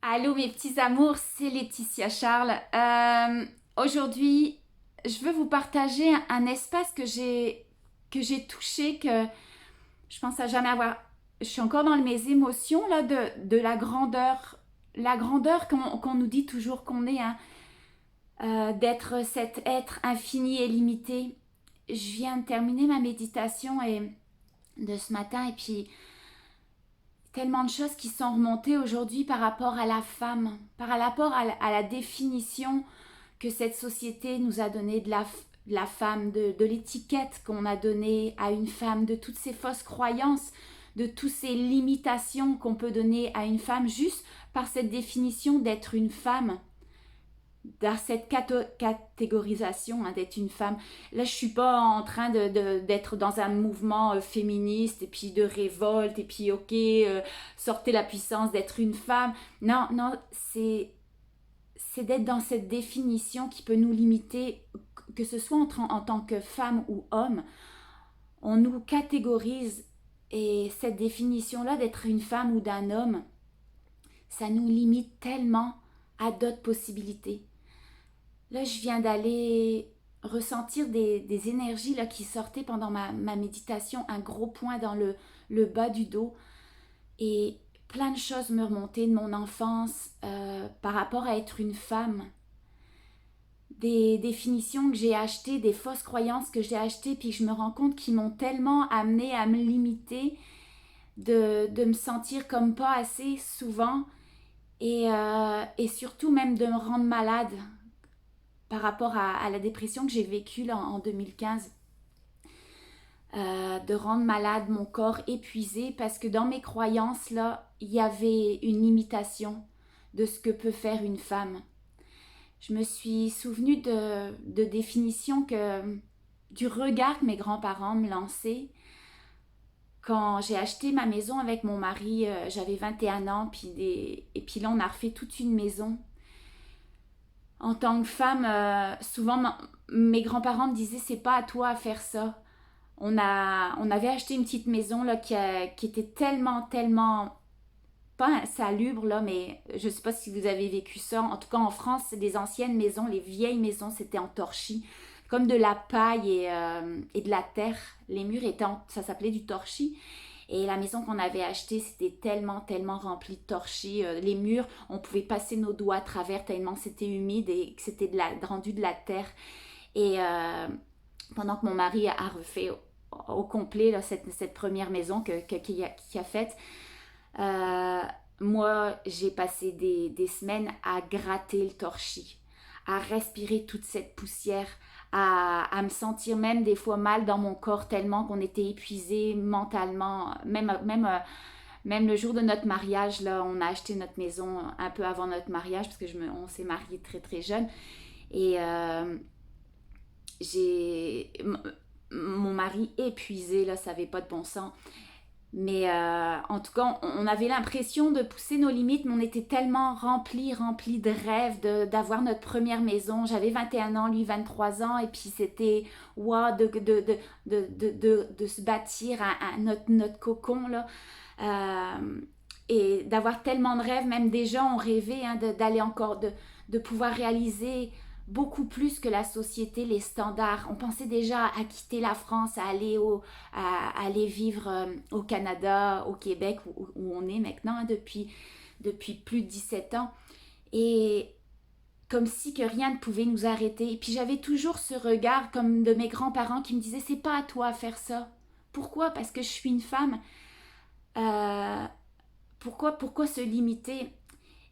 Allô mes petits amours, c'est Laetitia Charles. Aujourd'hui, je veux vous partager un espace que j'ai touché, que je pense à jamais avoir. Je suis encore dans mes émotions là de la grandeur qu'on nous dit toujours qu'on est, hein, d'être cet être infini et limité. Je viens de terminer ma méditation de ce matin et puis tellement de choses qui sont remontées aujourd'hui par rapport à la femme, par rapport à la définition que cette société nous a donnée de la femme, de l'étiquette qu'on a donnée à une femme, de toutes ces fausses croyances, de toutes ces limitations qu'on peut donner à une femme juste par cette définition d'être une femme, dans cette catégorisation, hein, d'être une femme. Là, je suis pas en train d'être dans un mouvement féministe et puis de révolte et puis ok, sortez la puissance d'être une femme. Non, non, c'est d'être dans cette définition qui peut nous limiter, que ce soit en tant que femme ou homme. On nous catégorise et cette définition-là d'être une femme ou d'un homme, ça nous limite tellement à d'autres possibilités. Là, je viens d'aller ressentir des énergies là, qui sortaient pendant ma méditation, un gros point dans le bas du dos. Et plein de choses me remontaient de mon enfance par rapport à être une femme. Des définitions que j'ai achetées, des fausses croyances que j'ai achetées, puis je me rends compte qu'ils m'ont tellement amené à me limiter, de me sentir comme pas assez souvent et surtout même de me rendre malade par rapport à la dépression que j'ai vécue là, en 2015. De rendre malade mon corps épuisé parce que dans mes croyances là, il y avait une limitation de ce que peut faire une femme. Je me suis souvenue de définitions du regard que mes grands-parents me lançaient. Quand j'ai acheté ma maison avec mon mari, j'avais 21 ans, et puis là on a refait toute une maison. En tant que femme, souvent mes grands-parents me disaient c'est pas à toi à faire ça. On avait acheté une petite maison là, qui était tellement pas insalubre là, mais je sais pas si vous avez vécu ça. En tout cas, en France, les anciennes maisons, les vieilles maisons, c'était en torchis, comme de la paille et de la terre. Les murs ça s'appelait du torchis. Et la maison qu'on avait achetée, c'était tellement rempli de torchis. Les murs, on pouvait passer nos doigts à travers tellement c'était humide et que c'était rendu de la terre. Et pendant que mon mari a refait au complet là, cette première maison qu'il a faite, euh, moi, j'ai passé des semaines à gratter le torchis, à respirer toute cette poussière, à me sentir même des fois mal dans mon corps tellement qu'on était épuisé mentalement. Même le jour de notre mariage, là, on a acheté notre maison un peu avant notre mariage parce que on s'est mariés très jeune. Et j'ai mon mari épuisé, là, ça n'avait pas de bon sens. Mais en tout cas, on avait l'impression de pousser nos limites, mais on était tellement remplis de rêves, d'avoir notre première maison. J'avais 21 ans, lui 23 ans, et puis c'était wow, de se bâtir notre cocon, là. Euh, et d'avoir tellement de rêves, même des gens ont rêvé hein, d'aller encore, de pouvoir réaliser beaucoup plus que la société, les standards. On pensait déjà à quitter la France, à aller vivre au Canada, au Québec, où on est maintenant hein, depuis plus de 17 ans. Et comme si que rien ne pouvait nous arrêter. Et puis j'avais toujours ce regard comme de mes grands-parents qui me disaient c'est pas à toi à faire ça. Pourquoi? Parce que je suis une femme. Euh, pourquoi se limiter?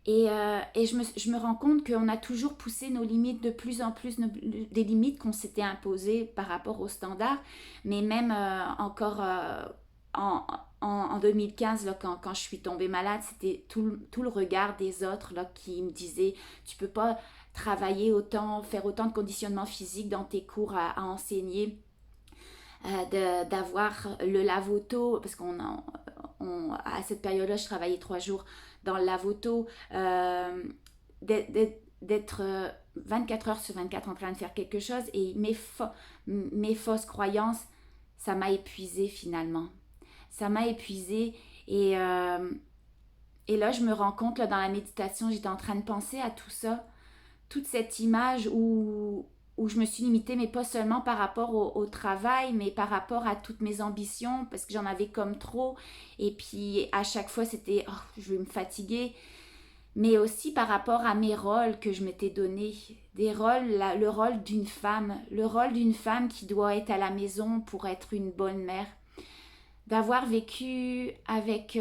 Et je me rends compte qu'on a toujours poussé nos limites de plus en plus, des limites qu'on s'était imposées par rapport aux standards. Mais même encore en, en 2015, là, quand je suis tombée malade, c'était tout le regard des autres là, qui me disaient tu peux pas travailler autant, faire autant de conditionnement physique dans tes cours à enseigner. D'avoir le lave-auto, parce à cette période-là, je travaillais 3 jours dans le lave-auto, d'être 24 heures sur 24 en train de faire quelque chose, et mes fausses croyances, ça m'a épuisée finalement. Ça m'a épuisée, et Et là, je me rends compte, là, dans la méditation, j'étais en train de penser à tout ça, toute cette image où je me suis limitée, mais pas seulement par rapport au travail, mais par rapport à toutes mes ambitions, parce que j'en avais comme trop. Et puis, à chaque fois, c'était, oh, je vais me fatiguer. Mais aussi par rapport à mes rôles que je m'étais donnés. Des rôles, le rôle d'une femme qui doit être à la maison pour être une bonne mère. D'avoir vécu avec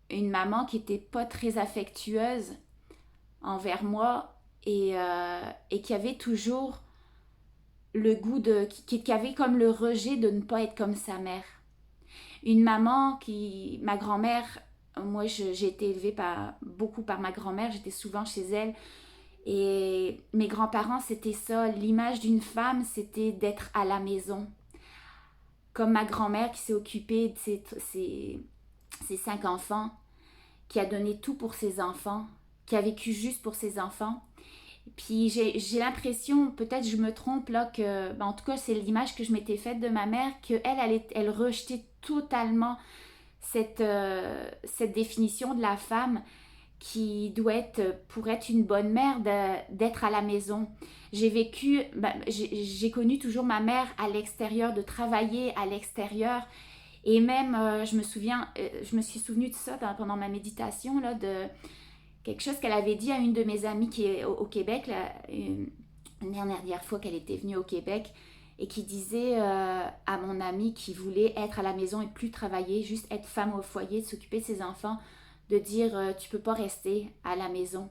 une maman qui était pas très affectueuse envers moi et qui avait toujours le goût qui avait comme le rejet de ne pas être comme sa mère. Une maman ma grand-mère, moi j'ai été élevée beaucoup par ma grand-mère, j'étais souvent chez elle et mes grands-parents c'était ça, l'image d'une femme c'était d'être à la maison. Comme ma grand-mère qui s'est occupée de ses 5 enfants, qui a donné tout pour ses enfants, qui a vécu juste pour ses enfants. Puis j'ai l'impression, peut-être je me trompe là, que, en tout cas c'est l'image que je m'étais faite de ma mère, qu'elle rejetait totalement cette définition de la femme qui doit être, pour être une bonne mère, d'être à la maison. J'ai connu toujours ma mère à l'extérieur, de travailler à l'extérieur. Et même, je me suis souvenue de ça pendant ma méditation, là, de quelque chose qu'elle avait dit à une de mes amies qui est au Québec, là, une dernière fois qu'elle était venue au Québec, et qui disait à mon amie qui voulait être à la maison et plus travailler, juste être femme au foyer, de s'occuper de ses enfants, de dire tu peux pas rester à la maison.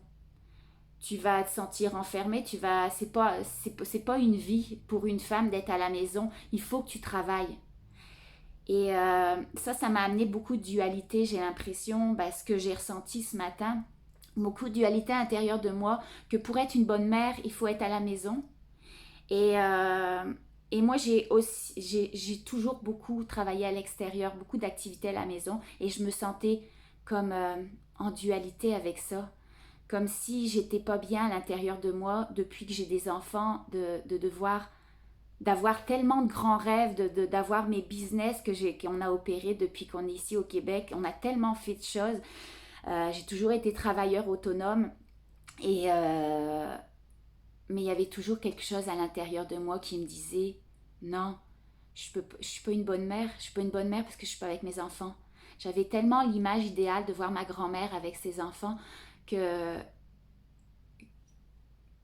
Tu vas te sentir enfermée, c'est pas une vie pour une femme d'être à la maison, il faut que tu travailles. Et ça m'a amené beaucoup de dualité, j'ai l'impression, ce que j'ai ressenti ce matin, beaucoup de dualité à l'intérieur de moi, que pour être une bonne mère, il faut être à la maison. Et moi, j'ai toujours beaucoup travaillé à l'extérieur, beaucoup d'activités à la maison, et je me sentais comme en dualité avec ça. Comme si j'étais pas bien à l'intérieur de moi depuis que j'ai des enfants, d'avoir tellement de grands rêves, d'avoir mes business qu'on a opérés depuis qu'on est ici au Québec. On a tellement fait de choses. J'ai toujours été travailleur autonome mais il y avait toujours quelque chose à l'intérieur de moi qui me disait non, je suis pas une bonne mère. Je suis pas une bonne mère parce que je suis pas avec mes enfants. J'avais tellement l'image idéale de voir ma grand-mère avec ses enfants que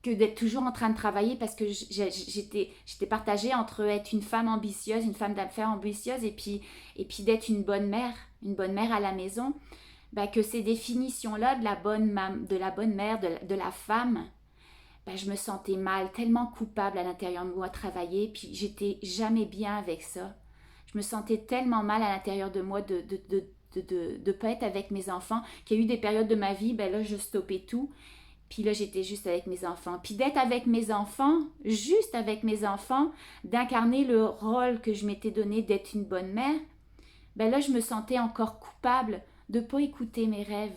d'être toujours en train de travailler parce que j'étais partagée entre être une femme ambitieuse, une femme d'affaires ambitieuse et puis d'être une bonne mère à la maison. Que ces définitions-là de la bonne mère, de la femme, je me sentais mal, tellement coupable à l'intérieur de moi à travailler, puis j'étais jamais bien avec ça. Je me sentais tellement mal à l'intérieur de moi de pas être avec mes enfants, qu'il y a eu des périodes de ma vie, là, je stoppais tout. Puis là, j'étais juste avec mes enfants. Puis d'être avec mes enfants, juste avec mes enfants, d'incarner le rôle que je m'étais donné d'être une bonne mère, là, je me sentais encore coupable de ne pas écouter mes rêves.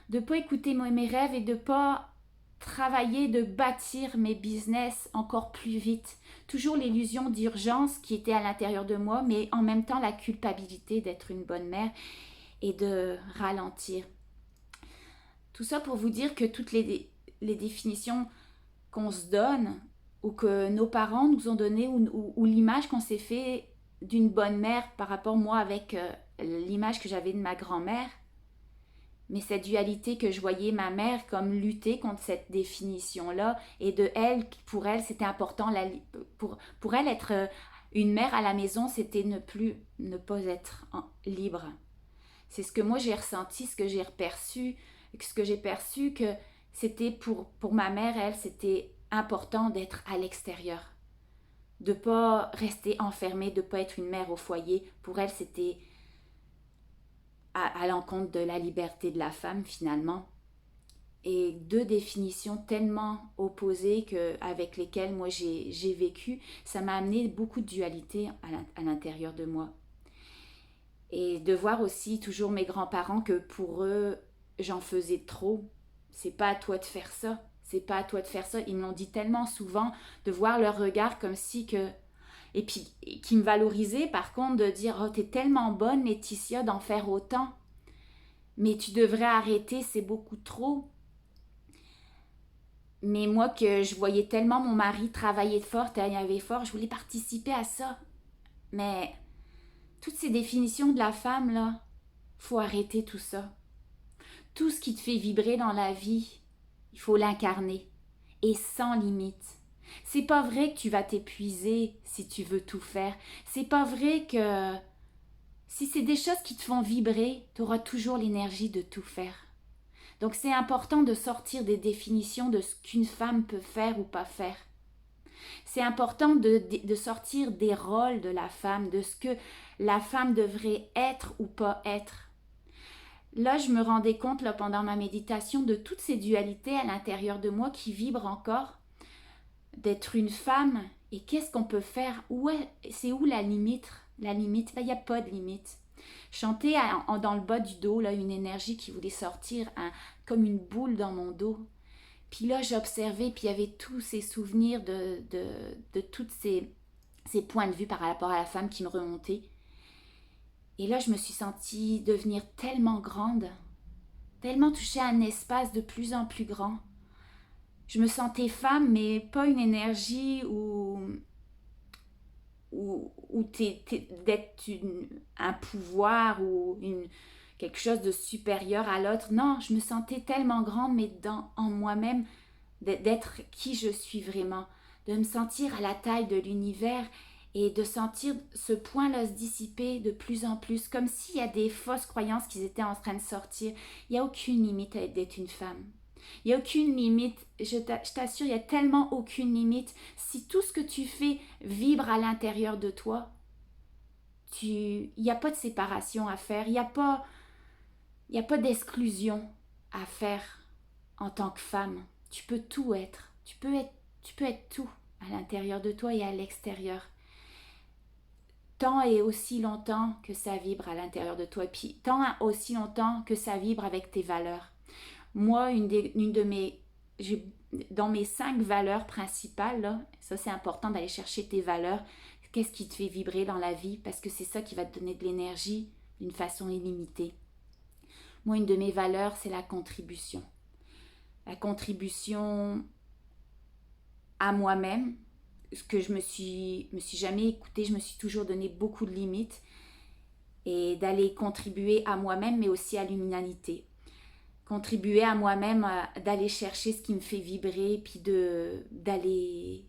De ne pas écouter mes rêves et de ne pas travailler, de bâtir mes business encore plus vite. Toujours l'illusion d'urgence qui était à l'intérieur de moi, mais en même temps la culpabilité d'être une bonne mère et de ralentir. Tout ça pour vous dire que toutes les définitions qu'on se donne ou que nos parents nous ont données ou l'image qu'on s'est fait d'une bonne mère par rapport, moi, avec l'image que j'avais de ma grand-mère, mais cette dualité que je voyais ma mère comme lutter contre cette définition-là et de elle, pour elle, c'était important, pour elle, être une mère à la maison, c'était ne pas être libre. C'est ce que moi j'ai ressenti, ce que j'ai perçu, que c'était pour ma mère, elle, c'était important d'être à l'extérieur, de pas rester enfermée, de pas être une mère au foyer. Pour elle, c'était à l'encontre de la liberté de la femme finalement. Et deux définitions tellement opposées avec lesquelles moi j'ai vécu, ça m'a amené beaucoup de dualité à l'intérieur de moi. Et de voir aussi toujours mes grands-parents que pour eux, j'en faisais trop. C'est pas à toi de faire ça. C'est pas à toi de faire ça. Ils me l'ont dit tellement souvent, de voir leur regard comme si que... Et puis, qui me valorisaient par contre de dire « Oh, t'es tellement bonne Laetitia d'en faire autant. » mais tu devrais arrêter, c'est beaucoup trop. Mais moi que je voyais tellement mon mari travailler fort, travailler fort, je voulais participer à ça. Mais toutes ces définitions de la femme, là, faut arrêter tout ça. Tout ce qui te fait vibrer dans la vie, il faut l'incarner. Et sans limite. C'est pas vrai que tu vas t'épuiser si tu veux tout faire. C'est pas vrai que si c'est des choses qui te font vibrer, tu auras toujours l'énergie de tout faire. Donc c'est important de sortir des définitions de ce qu'une femme peut faire ou pas faire. C'est important de sortir des rôles de la femme, de ce que la femme devrait être ou pas être. Là, je me rendais compte là, pendant ma méditation de toutes ces dualités à l'intérieur de moi qui vibrent encore, d'être une femme et qu'est-ce qu'on peut faire, c'est où la limite? La limite, il n'y a pas de limite. Chanter dans le bas du dos, là, une énergie qui voulait sortir comme une boule dans mon dos. Puis là, j'observais, puis il y avait tous ces souvenirs de tous ces points de vue par rapport à la femme qui me remontaient. Et là, je me suis sentie devenir tellement grande, tellement toucher à un espace de plus en plus grand. Je me sentais femme, mais pas une énergie où d'être un pouvoir ou quelque chose de supérieur à l'autre. Non, je me sentais tellement grande, mais en moi-même, d'être qui je suis vraiment, de me sentir à la taille de l'univers et de sentir ce point-là se dissiper de plus en plus, comme s'il y a des fausses croyances qui étaient en train de sortir. Il n'y a aucune limite à d'être une femme. Il n'y a aucune limite, je t'assure, il n'y a tellement aucune limite. Si tout ce que tu fais vibre à l'intérieur de toi, il n'y a pas de séparation à faire, il n'y a pas d'exclusion à faire en tant que femme. Tu peux tout être. Tu peux être tout à l'intérieur de toi et à l'extérieur. Tant et aussi longtemps que ça vibre à l'intérieur de toi. Et puis tant aussi longtemps que ça vibre avec tes valeurs. Moi, dans mes 5 valeurs principales, là, ça c'est important d'aller chercher tes valeurs. Qu'est-ce qui te fait vibrer dans la vie? Parce que c'est ça qui va te donner de l'énergie d'une façon illimitée. Moi, une de mes valeurs, c'est la contribution. La contribution à moi-même, ce que je me suis jamais écoutée, je me suis toujours donné beaucoup de limites et d'aller contribuer à moi-même, mais aussi à l'humanité. Contribuer à moi-même, d'aller chercher ce qui me fait vibrer, puis d'aller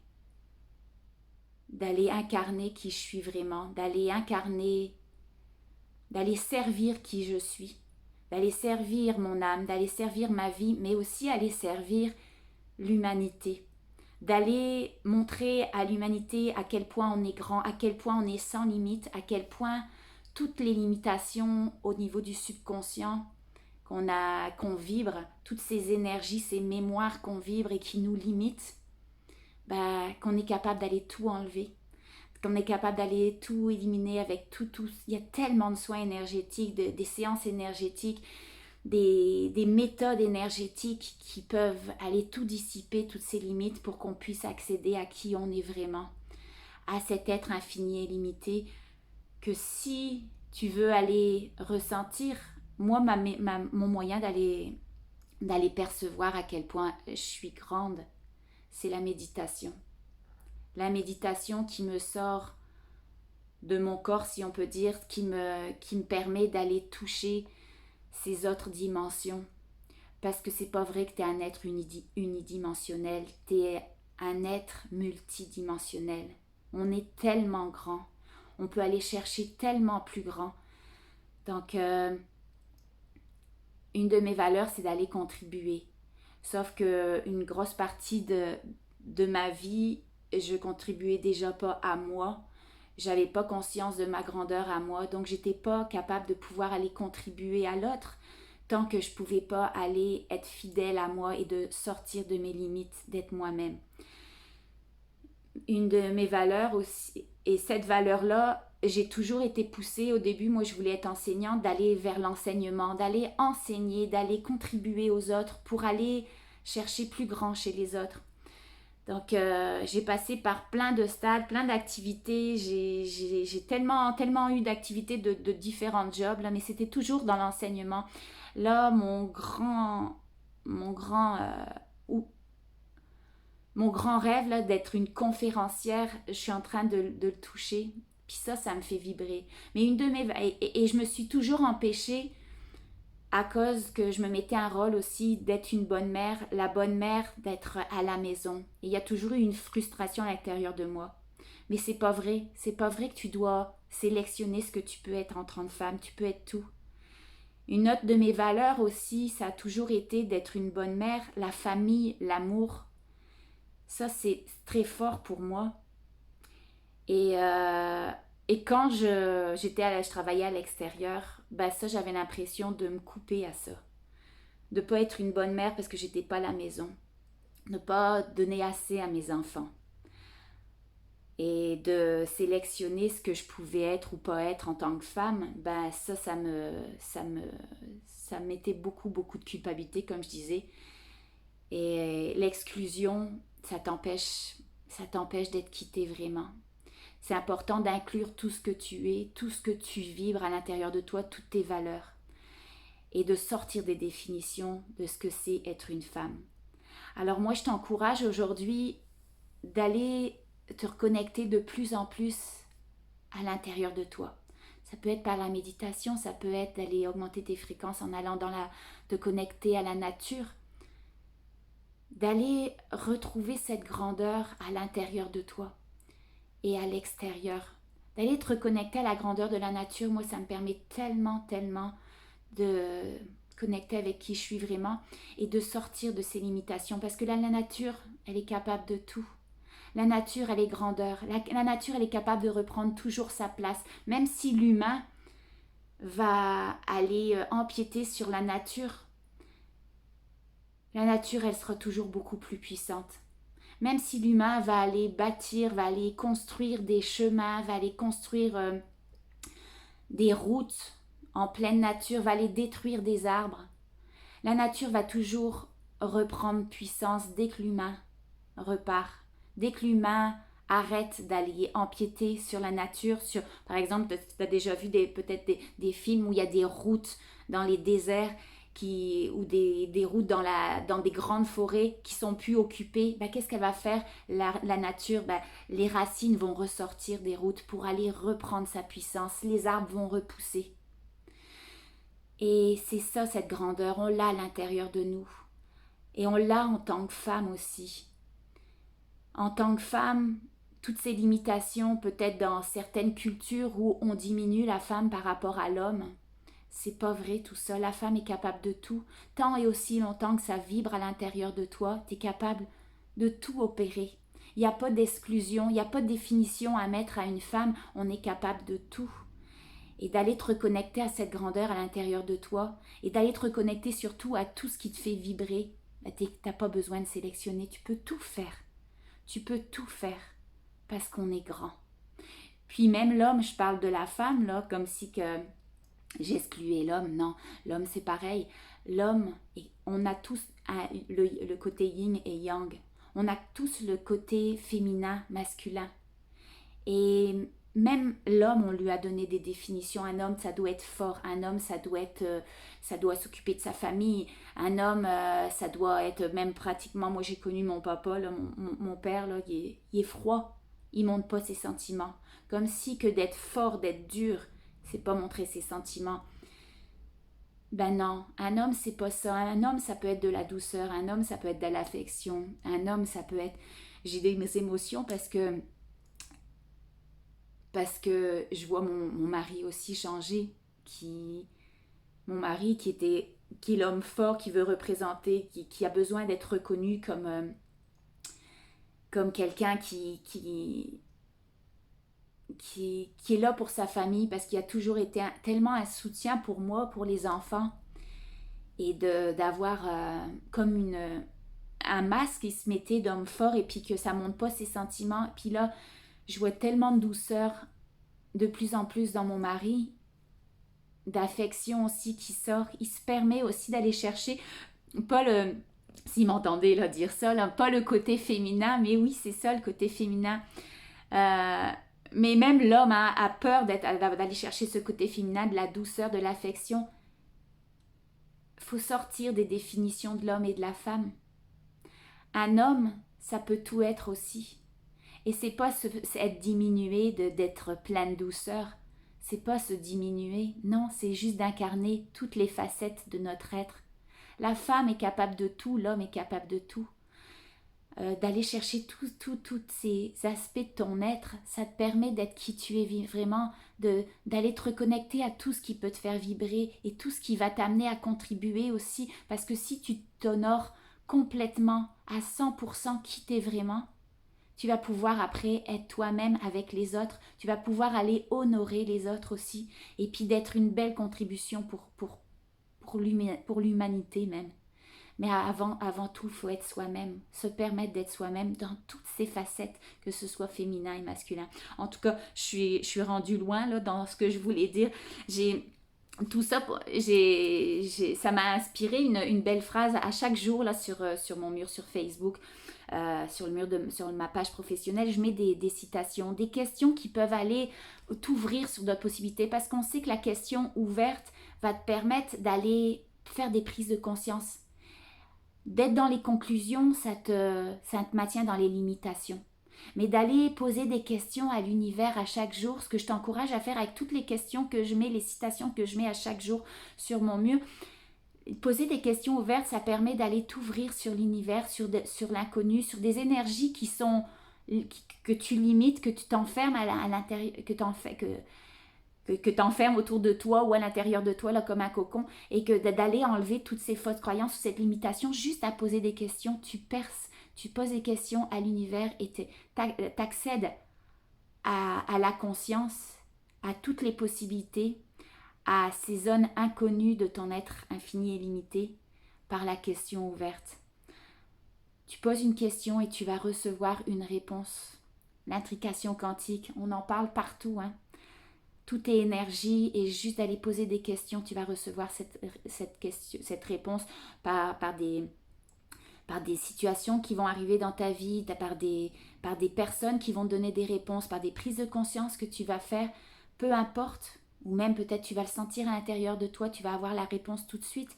incarner qui je suis vraiment, d'aller servir qui je suis, d'aller servir mon âme, d'aller servir ma vie, mais aussi aller servir l'humanité, d'aller montrer à l'humanité à quel point on est grand, à quel point on est sans limite, à quel point toutes les limitations au niveau du subconscient qu'on vibre, toutes ces énergies, ces mémoires qu'on vibre et qui nous limitent, qu'on est capable d'aller tout enlever, qu'on est capable d'aller tout éliminer avec tout. Il y a tellement de soins énergétiques, des séances énergétiques, des méthodes énergétiques qui peuvent aller tout dissiper, toutes ces limites pour qu'on puisse accéder à qui on est vraiment, à cet être infini et limité que si tu veux aller ressentir, moi, mon moyen d'aller percevoir à quel point je suis grande, c'est la méditation. La méditation qui me sort de mon corps, si on peut dire, qui me permet d'aller toucher ces autres dimensions. Parce que c'est pas vrai que tu es un être unidimensionnel, tu es un être multidimensionnel. On est tellement grand, on peut aller chercher tellement plus grand. Donc, une de mes valeurs, c'est d'aller contribuer. Sauf qu'une grosse partie de ma vie, je contribuais déjà pas à moi. J'avais pas conscience de ma grandeur à moi, donc j'étais pas capable de pouvoir aller contribuer à l'autre tant que je pouvais pas aller être fidèle à moi et de sortir de mes limites, d'être moi-même. Une de mes valeurs aussi, et cette valeur-là, j'ai toujours été poussée. Au début, moi, je voulais être enseignante, d'aller vers l'enseignement, d'aller enseigner, d'aller contribuer aux autres pour aller chercher plus grand chez les autres. Donc, j'ai passé par plein de stades, plein d'activités. J'ai tellement eu d'activités de différents jobs, là, mais c'était toujours dans l'enseignement. Là, mon grand, ou- mon grand rêve là, d'être une conférencière, je suis en train de le toucher. Puis ça me fait vibrer. Mais une de mes... Et je me suis toujours empêchée à cause que je me mettais un rôle aussi d'être une bonne mère, la bonne mère d'être à la maison. Et il y a toujours eu une frustration à l'intérieur de moi. Mais c'est pas vrai. C'est pas vrai que tu dois sélectionner ce que tu peux être en tant que femme. Tu peux être tout. Une autre de mes valeurs aussi, ça a toujours été d'être une bonne mère, la famille, l'amour. Ça, c'est très fort pour moi. Et, euh, et quand je travaillais à l'extérieur, ben ça, j'avais l'impression de me couper à ça. De ne pas être une bonne mère parce que j'étais pas à la maison. Ne pas donner assez à mes enfants. Et de sélectionner ce que je pouvais être ou pas être en tant que femme, ben ça me mettait beaucoup, beaucoup de culpabilité, comme je disais. Et l'exclusion, ça t'empêche d'être quitté vraiment. C'est important d'inclure tout ce que tu es, tout ce que tu vibres à l'intérieur de toi, toutes tes valeurs. Et de sortir des définitions de ce que c'est être une femme. Alors moi, je t'encourage aujourd'hui d'aller te reconnecter de plus en plus à l'intérieur de toi. Ça peut être par la méditation, ça peut être d'aller augmenter tes fréquences en allant te connecter à la nature, d'aller retrouver cette grandeur à l'intérieur de toi et à l'extérieur, d'aller te reconnecter à la grandeur de la nature. Moi, ça me permet tellement, tellement de connecter avec qui je suis vraiment et de sortir de ces limitations parce que la nature, elle est capable de tout. La nature, elle est grandeur. La nature, elle est capable de reprendre toujours sa place, même si l'humain va aller empiéter sur la nature. La nature, elle sera toujours beaucoup plus puissante. Même si l'humain va aller bâtir, va aller construire des chemins, va aller construire des routes en pleine nature, va aller détruire des arbres, la nature va toujours reprendre puissance dès que l'humain repart, dès que l'humain arrête d'aller empiéter sur la nature. Par exemple, tu as déjà vu peut-être des films où il y a des routes dans les déserts ou des routes dans des grandes forêts qui sont plus occupées. Ben, qu'est-ce qu'elle va faire la nature? Ben, les racines vont ressortir des routes pour aller reprendre sa puissance. Les arbres vont repousser. Et c'est ça, cette grandeur, on l'a à l'intérieur de nous. Et on l'a en tant que femme aussi. En tant que femme, toutes ces limitations, peut-être dans certaines cultures où on diminue la femme par rapport à l'homme, c'est pas vrai tout ça. La femme est capable de tout. Tant et aussi longtemps que ça vibre à l'intérieur de toi, tu es capable de tout opérer. Il n'y a pas d'exclusion, il n'y a pas de définition à mettre à une femme, on est capable de tout. Et d'aller te reconnecter à cette grandeur à l'intérieur de toi et d'aller te reconnecter surtout à tout ce qui te fait vibrer. Tu n'as pas besoin de sélectionner, tu peux tout faire. Tu peux tout faire parce qu'on est grand. Puis même l'homme, je parle de la femme, là, comme si que j'excluais l'homme. Non, l'homme c'est pareil. L'homme, on a tous le côté yin et yang. On a tous le côté féminin, masculin. Et même l'homme, on lui a donné des définitions. Un homme, ça doit être fort. Un homme, ça doit s'occuper de sa famille. Un homme, ça doit être même pratiquement. Moi, j'ai connu mon papa, là, mon père, là, il est froid. Il montre pas ses sentiments. Comme si que d'être fort, d'être dur, c'est pas montrer ses sentiments. Ben non, un homme, c'est pas ça. Un homme, ça peut être de la douceur. Un homme, ça peut être de l'affection. Un homme, ça peut être. J'ai des émotions parce que je vois mon mari aussi changer, mon mari qui est l'homme fort, qui veut représenter, qui a besoin d'être reconnu comme quelqu'un qui est là pour sa famille, parce qu'il a toujours été tellement un soutien pour moi, pour les enfants, et d'avoir comme un masque qui se mettait d'homme fort, et puis que ça ne montre pas ses sentiments. Puis là, je vois tellement de douceur de plus en plus dans mon mari, d'affection aussi qui sort. Il se permet aussi d'aller chercher, pas le, s'il m'entendait là, dire ça, là, pas le côté féminin, mais oui, c'est ça le côté féminin. Euh, mais même l'homme a peur d'aller chercher ce côté féminin, de la douceur, de l'affection. faut sortir des définitions de l'homme et de la femme. Un homme, ça peut tout être aussi. Et c'est pas être diminué d'être plein de douceur. C'est pas se diminuer. Non, c'est juste d'incarner toutes les facettes de notre être. La femme est capable de tout, l'homme est capable de tout. D'aller chercher tous ces aspects de ton être, ça te permet d'être qui tu es vraiment, d'aller te reconnecter à tout ce qui peut te faire vibrer et tout ce qui va t'amener à contribuer aussi. Parce que si tu t'honores complètement, à 100% qui t'es vraiment, tu vas pouvoir après être toi-même avec les autres, tu vas pouvoir aller honorer les autres aussi, et puis d'être une belle contribution pour l'humanité même. Mais avant tout, il faut être soi-même, se permettre d'être soi-même dans toutes ses facettes, que ce soit féminin et masculin. En tout cas, je suis rendue loin là, dans ce que je voulais dire. Tout ça, ça m'a inspiré une belle phrase à chaque jour là, sur mon mur sur Facebook. Sur ma page professionnelle, je mets des citations, des questions qui peuvent aller t'ouvrir sur d'autres possibilités, parce qu'on sait que la question ouverte va te permettre d'aller faire des prises de conscience. D'être dans les conclusions, ça te maintient dans les limitations. Mais d'aller poser des questions à l'univers à chaque jour, ce que je t'encourage à faire avec toutes les questions que je mets, les citations que je mets à chaque jour sur mon mur, poser des questions ouvertes, ça permet d'aller t'ouvrir sur l'univers, sur l'inconnu, sur des énergies que tu limites, que tu t'enfermes à l'intérieur, que t'enfermes autour de toi ou à l'intérieur de toi là, comme un cocon, et que d'aller enlever toutes ces fausses croyances, cette limitation, juste à poser des questions, tu perces, tu poses des questions à l'univers et t'accèdes à la conscience, à toutes les possibilités, à ces zones inconnues de ton être infini et limité par la question ouverte. Tu poses une question et tu vas recevoir une réponse. L'intrication quantique, on en parle partout, hein. Tout est énergie, et juste d'aller poser des questions, tu vas recevoir cette réponse par des situations qui vont arriver dans ta vie, par des personnes qui vont te donner des réponses, par des prises de conscience que tu vas faire, peu importe, ou même peut-être tu vas le sentir à l'intérieur de toi, tu vas avoir la réponse tout de suite,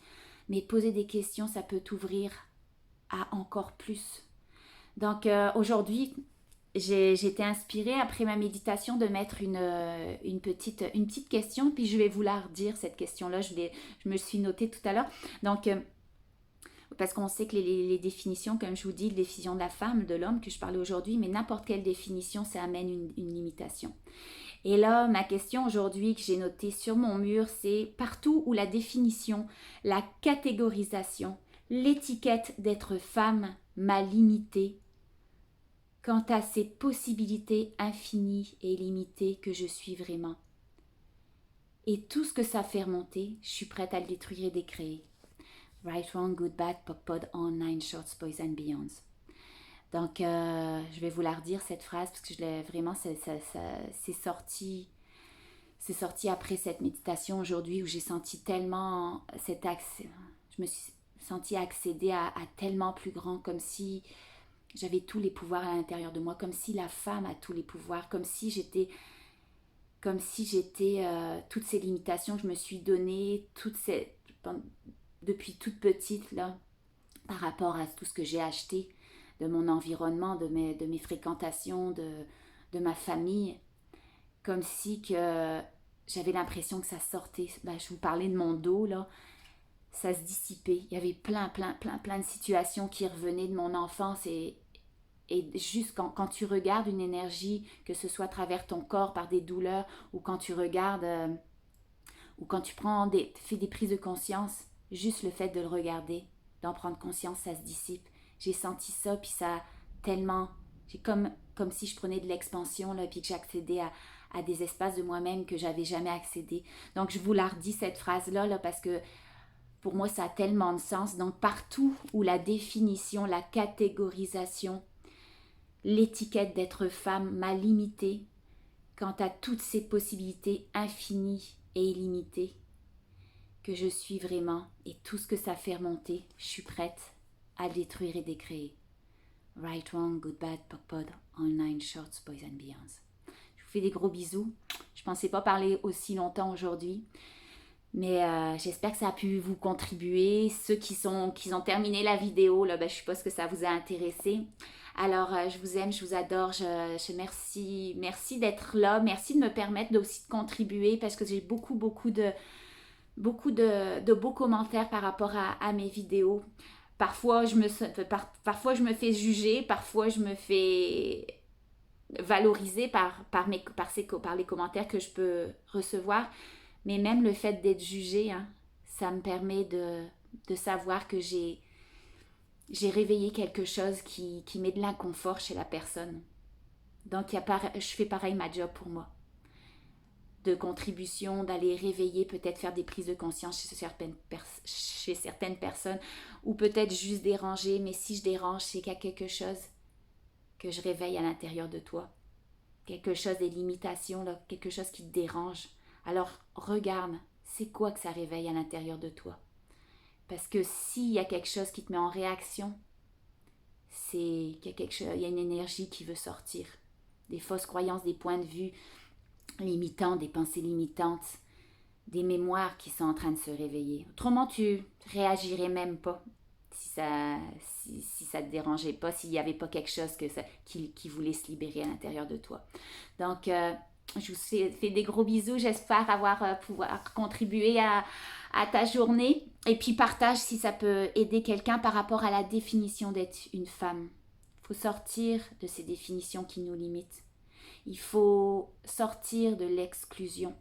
mais poser des questions, ça peut t'ouvrir à encore plus. Donc aujourd'hui, j'ai été inspirée après ma méditation de mettre une petite question, puis je vais vous la redire cette question-là, je me suis notée tout à l'heure. Donc, parce qu'on sait que les définitions, comme je vous dis, les définitions de la femme, de l'homme que je parlais aujourd'hui, mais n'importe quelle définition, ça amène une limitation. Et là, ma question aujourd'hui que j'ai notée sur mon mur, c'est partout où la définition, la catégorisation, l'étiquette d'être femme m'a limitée quant à ces possibilités infinies et limitées que je suis vraiment. Et tout ce que ça fait remonter, je suis prête à le détruire et décréer. Right, wrong, good, bad, pop, pod, on, 9 shorts, boys and beyonds. Donc, je vais vous la redire cette phrase parce que je l'ai vraiment, c'est sorti après cette méditation aujourd'hui où j'ai senti tellement je me suis sentie accéder à tellement plus grand, comme si j'avais tous les pouvoirs à l'intérieur de moi, comme si la femme a tous les pouvoirs, comme si j'étais toutes ces limitations que je me suis données, depuis toute petite là, par rapport à tout ce que j'ai acheté de mon environnement, de mes fréquentations, de ma famille, comme si que j'avais l'impression que ça sortait. Je vous parlais de mon dos là, ça se dissipait. Il y avait plein de situations qui revenaient de mon enfance, et juste quand tu regardes une énergie, que ce soit à travers ton corps par des douleurs, ou quand tu regardes, ou quand tu fais des prises de conscience, juste le fait de le regarder, d'en prendre conscience, ça se dissipe. J'ai senti ça, puis ça tellement... J'ai comme si je prenais de l'expansion, là, puis que j'accédais à des espaces de moi-même que j'avais jamais accédé. Donc, je vous la redis, cette phrase-là, là, parce que pour moi, ça a tellement de sens. Donc, partout où la définition, la catégorisation, l'étiquette d'être femme m'a limitée quant à toutes ces possibilités infinies et illimitées que je suis vraiment, et tout ce que ça fait remonter, je suis prête à détruire et décréer. Right, wrong, good, bad, pop, pod, all 9 shorts, boys and beyonds. Je vous fais des gros bisous. Je pensais pas parler aussi longtemps aujourd'hui. Mais j'espère que ça a pu vous contribuer. Ceux qui ont terminé la vidéo, là, ben, je suppose que ça vous a intéressé. Alors, je vous aime, je vous adore. Merci d'être là. Merci de me permettre aussi de contribuer parce que j'ai beaucoup de beaux commentaires par rapport à mes vidéos. Parfois, parfois, je me fais juger. Parfois, je me fais valoriser par les commentaires que je peux recevoir. Mais même le fait d'être jugée, hein, ça me permet de savoir que j'ai réveillé quelque chose qui met de l'inconfort chez la personne. Donc, je fais pareil ma job pour moi. De contribution, d'aller réveiller, peut-être faire des prises de conscience chez certaines personnes, ou peut-être juste déranger, mais si je dérange, c'est qu'il y a quelque chose que je réveille à l'intérieur de toi. Quelque chose des limitations, là, quelque chose qui te dérange. Alors, regarde, c'est quoi que ça réveille à l'intérieur de toi? Parce que s'il y a quelque chose qui te met en réaction, c'est il y a une énergie qui veut sortir. Des fausses croyances, des points de vue limitants, des pensées limitantes, des mémoires qui sont en train de se réveiller. Autrement, tu réagirais même pas si ça te dérangeait pas, s'il n'y avait pas quelque chose qui voulait se libérer à l'intérieur de toi. Donc, je vous fais des gros bisous. J'espère pouvoir contribuer à ta journée. Et puis, partage si ça peut aider quelqu'un par rapport à la définition d'être une femme. Il faut sortir de ces définitions qui nous limitent. Il faut sortir de l'exclusion.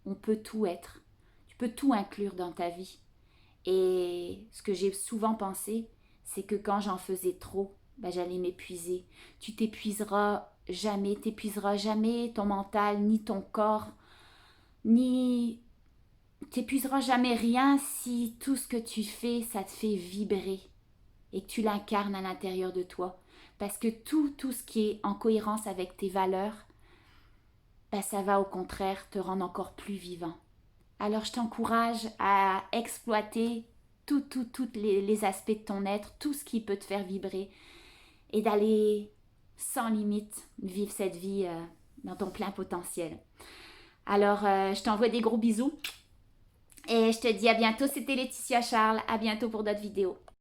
On peut tout être. Tu peux tout inclure dans ta vie. Et ce que j'ai souvent pensé, c'est que quand j'en faisais trop, ben, j'allais m'épuiser. Tu t'épuiseras jamais ton mental, ni ton corps, ni t'épuiseras jamais rien si tout ce que tu fais, ça te fait vibrer et que tu l'incarnes à l'intérieur de toi. Parce que tout ce qui est en cohérence avec tes valeurs, ben, ça va au contraire te rendre encore plus vivant. Alors je t'encourage à exploiter tous les aspects de ton être, tout ce qui peut te faire vibrer et d'aller sans limite vivre cette vie dans ton plein potentiel. Alors je t'envoie des gros bisous et je te dis à bientôt. C'était Laetitia Charles, à bientôt pour d'autres vidéos.